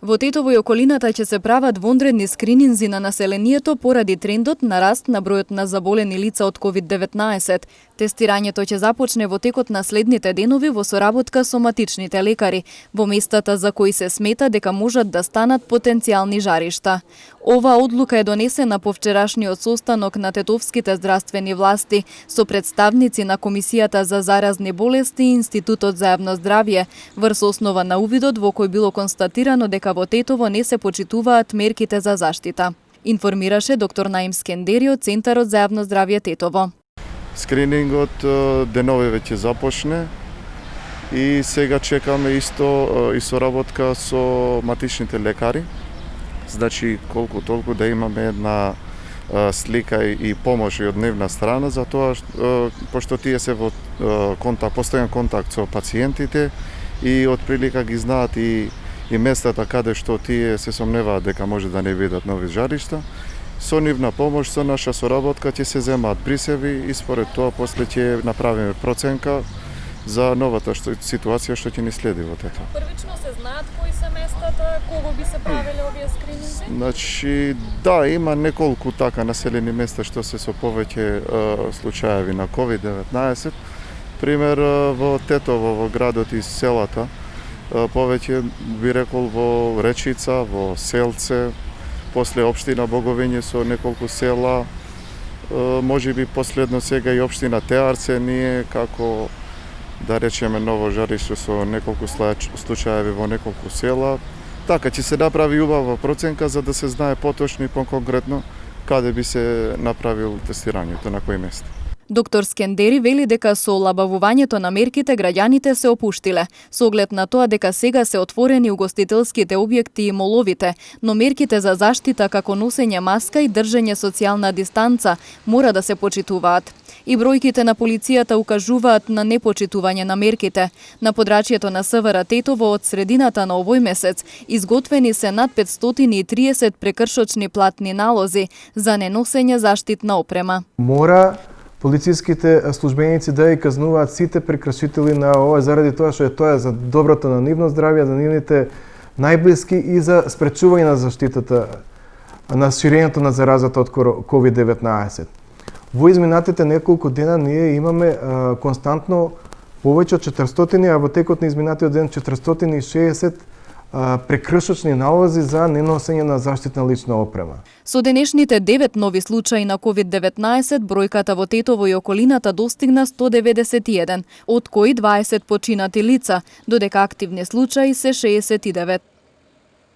Во Тетово и околината ќе се прават вонредни скрининзи на населението поради трендот на раст на бројот на заболени лица од COVID-19. Тестирањето ќе започне во текот на следните денови во соработка со матичните лекари, во местата за кои се смета дека можат да станат потенцијални жаришта. Оваа одлука е донесена по вчерашниот состанок на тетовските здравствени власти со представници на Комисијата за заразни болести и Институтот за јавно здравје, врз основа на увидот во кој било констатирано дека во Тетово не се почитуваат мерките за заштита. Информираше доктор Наим Скендери од Центарот за јавно здравје Тетово. Скринингот денови веќе започне и сега чекаме исто и соработка со матичните лекари. Значи колку толку да имаме една слика и помош од нивна страна за тоа пошто тие се во постојан контакт со пациентите и од прилика ги знаат и местата каде што тие се сомневаат дека може да не видат нови жаришта. Со нивна помош, со наша соработка ќе се земаат присеви и според тоа после ќе направиме проценка за новата ситуација што ќе ни следи во Тетово. Првично се знаат кои се местата, кого би се правеле овие скрининзи? Значи, да, има неколку така населени места што се со повеќе случаеви на COVID-19. Пример во Тетово, во градот и селата, повеќе би рекол во Речица, во Селце, после општина Боговиње со неколку села, можеби последно сега и општина Теарце, ние како да речеме ново жариште со неколку случаеви во неколку села. Така ќе се направи убава проценка за да се знае поточно и поконкретно каде би се направил тестирањето, на кој место. Доктор Скендери вели дека со олабавувањето на мерките граѓаните се опуштиле, со оглед на тоа дека сега се отворени угостителските објекти и моловите, но мерките за заштита како носење маска и држење социјална дистанца мора да се почитуваат. И бројките на полицијата укажуваат на непочитување на мерките. На подрачјето на СВР Тетово од средината на овој месец изготвени се над 530 прекршочни платни налози за неносење заштитна опрема. Мора полициските службеници да ја казнуваат сите прекршители на ова заради тоа што е тоа за доброто на нивно здравје, за нивните најблиски и за спречување на заштитата на ширењето на заразата од COVID-19. Во изминатите неколку дена ние имаме константно повеќе од 400, а во текот на изминатиот ден 460 прекршочни налози за неносење на заштитна лична опрема. Со денешните 9 нови случаи на COVID-19, бројката во Тетово и околината достигна 191, од кои 20 починати лица, додека активни случаи се 69.